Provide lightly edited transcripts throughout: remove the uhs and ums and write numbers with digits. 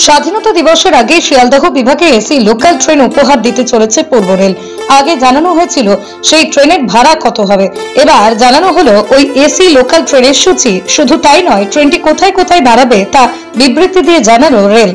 স্বাধীনতা দিবসের আগে শিয়ালদহ বিভাগে এসি লোকাল ট্রেন উপহার দিতে চলেছে পূর্ব রেল। আগে জানানো হয়েছিল সেই ট্রেনের ভাড়া কত হবে, এবার জানানো হলো ওই এসি লোকাল ট্রেনের সূচি। শুধু তাই নয়, ট্রেনটি কোথায় কোথায় দাঁড়াবে তা বিবৃতি দিয়ে জানালো রেল।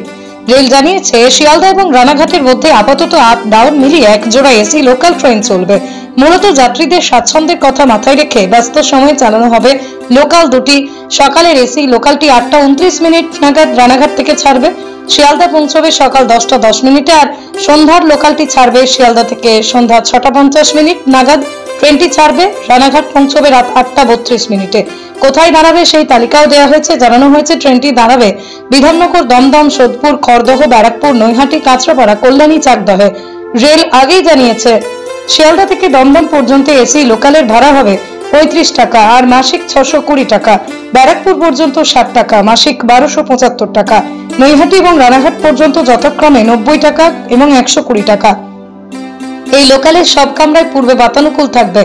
রেল জানিয়েছে শিয়ালদহ এবং রানাঘাটের মধ্যে আপাতত আপ ডাউন মিলিয়ে এক জোড়া এসি লোকাল ট্রেন চলবে। মূলত যাত্রীদের স্বাচ্ছন্দ্যের কথা মাথায় রেখে ব্যস্ত সময়ে চালানো হবে লোকাল দুটি। সকালের এসি লোকালটি 8:29 নাগাদ রানাঘাট থেকে ছাড়বে, শিয়ালদা পৌঁছবে সকাল 10:10 আর সন্ধ্যার লোকালটি ছাড়বে শিয়ালদা থেকে সন্ধ্যা 6:50 নাগাদ। ট্রেনটি ছাড়বে, রানাঘাট পৌঁছবে রাত 8:32। কোথায় দাঁড়াবে সেই তালিকাও দেওয়া হয়েছে। জানানো হয়েছে ট্রেনটি দাঁড়াবে বিধাননগর, দমদম, সোদপুর, খড়দহ, ব্যারাকপুর, নৈহাটি, কাঁচরাপাড়া, কল্যাণী, চাকদহে। রেল আগেই জানিয়েছে শিয়ালদা থেকে দমদম পর্যন্ত এসি লোকালের ভাড়া হবে 35 টাকা আর মাসিক 620 টাকা। ব্যারাকপুর পর্যন্ত 60 টাকা, মাসিক 1275 টাকা। নৈহাটি এবং রানাঘাট পর্যন্ত যথাক্রমে 90 টাকা এবং 120 টাকা। এই লোকালের সব কামরায় পূর্বে বাতানুকূল থাকবে।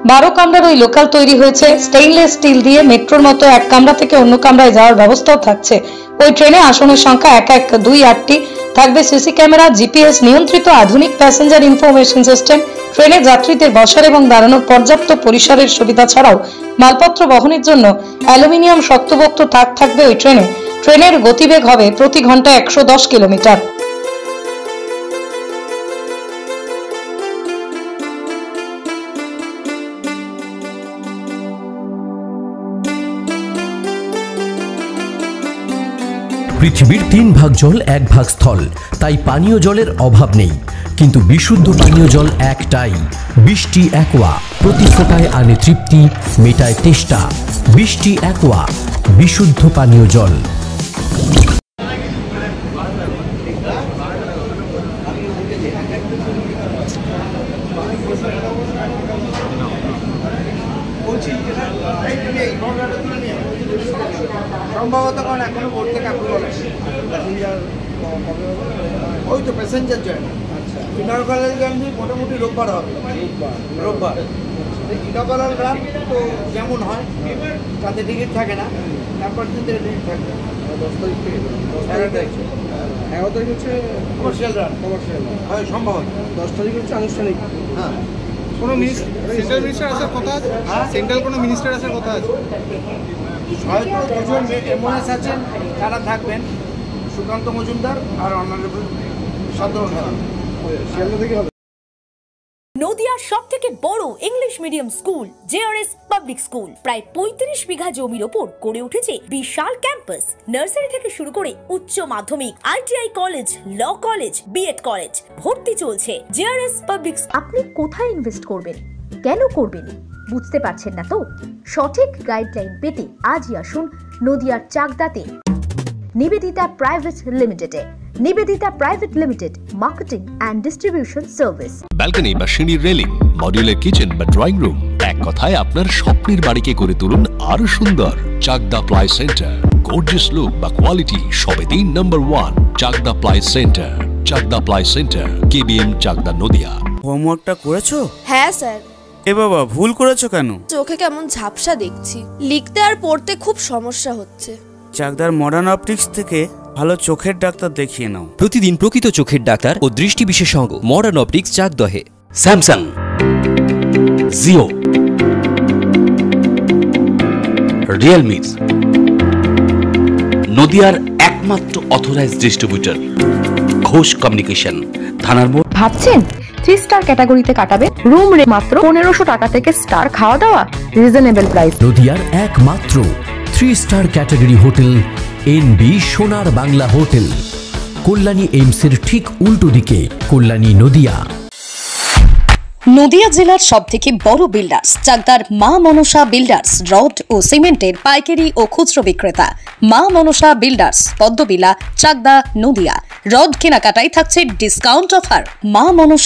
12 কামরার ওই লোকাল তৈরি হয়েছে স্টেইনলেস স্টিল দিয়ে। মেট্রোর মতো এক কামরা থেকে অন্য কামরায় যাওয়ার ব্যবস্থাও থাকছে। ওই ট্রেনে আসনের সংখ্যা 1128টি। থাকবে সিসি ক্যামেরা, জিপিএস নিয়ন্ত্রিত আধুনিক প্যাসেঞ্জার ইনফরমেশন সিস্টেম। ট্রেনে যাত্রীদের বসার এবং দাঁড়ানোর পর্যাপ্ত পরিসরের সুবিধা ছাড়াও মালপত্র বহনের জন্য অ্যালুমিনিয়াম শক্তপোক্ত তাক থাকবে ওই ট্রেনে। ট্রেনের গতিবেগ হবে প্রতি ঘন্টায় 110 কিলোমিটার। পৃথিবীর 3 ভাগ জল 1 ভাগ স্থল, তাই পানীয় জলের অভাব নেই। কিন্তু বিশুদ্ধ পানীয় জল একটাই, বৃষ্টি অ্যাকোয়া। প্রতি ফোঁটায় আনে তৃপ্তি, মেটায় তেষ্টা। বৃষ্টি অ্যাকোয়া, বিশুদ্ধ পানীয় জল। সম্ভবত কারণ এখনো বোর্ড থেকে অ্যাপ্রুভাল আছে ওই তো প্যাসেঞ্জার জয়েন। আচ্ছা, ইনরকালাল গান মোটামুটি রোববার হবে। রোববার ইনরকালাল রান তো যেমন হয় তাতে টিকিট থাকে না, তারপর দিন থেকে টিকিট থাকে 10 তারিখ থেকে 11 তারিখ। 11 তারিখ হচ্ছে কমার্শিয়াল রান। হয় সম্ভবত 10 তারিখ হচ্ছে আনুষ্ঠানিক। হ্যাঁ, কোনো সেন্ট্রাল মিনিস্টার আসার কথা আছে? সেন্ট্রাল কোনো মিনিস্টার আসার কথা আছে? হয়তো দুজন এমএনএস আছেন, তারা থাকবেন, সুকান্ত মজুমদার আর অনারেবল সাধারণ। নদিয়ার সব থেকে বড় English medium school JRS public school প্রায় 35 বিঘা জমির ওপর গড়ে উঠেছে বিশাল ক্যাম্পাস। নার্সারি থেকে শুরু করে উচ্চ মাধ্যমিক, ITI college, law college, BEd college, ভর্তি চলছে জেআরএস পাবলিক। আপনি কোথায় ইনভেস্ট করবেন, কেন করবেন বুঝতে পারছেন না তো? সঠিক গাইডলাইন পেতে আজই আসুন নদিয়ার চাকদাতে নিবেদিতা প্রাইভেট লিমিটেডে। Nivedita private limited, marketing and distribution service. Balcony বা সিঁড়ির রেলিং, মডিউলার কিচেন বা ড্রয়িং রুম, এক কথায় আপনার স্বপ্নের বাড়িকে করে তুলুন আরো সুন্দর। Chakdah ply centre, gorgeous look বা কোয়ালিটি সবে 3 নম্বর 1 Chakdah ply centre. Chakdah ply centre, KBM, Chakdah, Nadia. হোমওয়ার্কটা করেছো? হ্যাঁ স্যার। এ বাবা, ভুল করেছো কেন? চোখে কেমন ঝাপসা দেখছি, লিখতে আর পড়তে খুব সমস্যা হচ্ছে। চাকদার মডার্ন অপটিক্স থেকে ভালো চোখের ডাক্তার দেখিয়ে নাও। প্রতিদিন প্রকৃত চোখের ডাক্তার ও দৃষ্টি বিশেষজ্ঞ মডার্ন অপটিক্স, চাকদহে। স্যামসাং, জিও, রিয়েলমি, নদিয়ার একমাত্র অথরাইজড ডিস্ট্রিবিউটর ঘোষ কমিউনিকেশন, থানার মোড়। ভাবছেন 3 স্টার ক্যাটাগরিতে কাটাবে? রুম রে মাত্র 1500 টাকা থেকে স্টার, খাওয়া দাওয়া রিজনেবল প্রাইস। নদিয়ার একমাত্র 3 স্টার ক্যাটাগরি হোটেল এনবি সোনার বাংলা হোটেল, কল্যাণী এইমসের ঠিক উল্টো দিকে, কল্যাণী, নদিয়া। নদিয়া জেলার সব থেকে বড় বিল্ডার্স চাকদার মা মনসা বিল্ডার্স, রড ও সিমেন্টের পাইকারি ও খুচরো বিক্রেতা। মা মনসা বিল্ডার্স, পদ্মবিলা, চাকদা, নদিয়া। রড কেনাকাটায় থাকছে ডিসকাউন্ট অফার। মা মনসা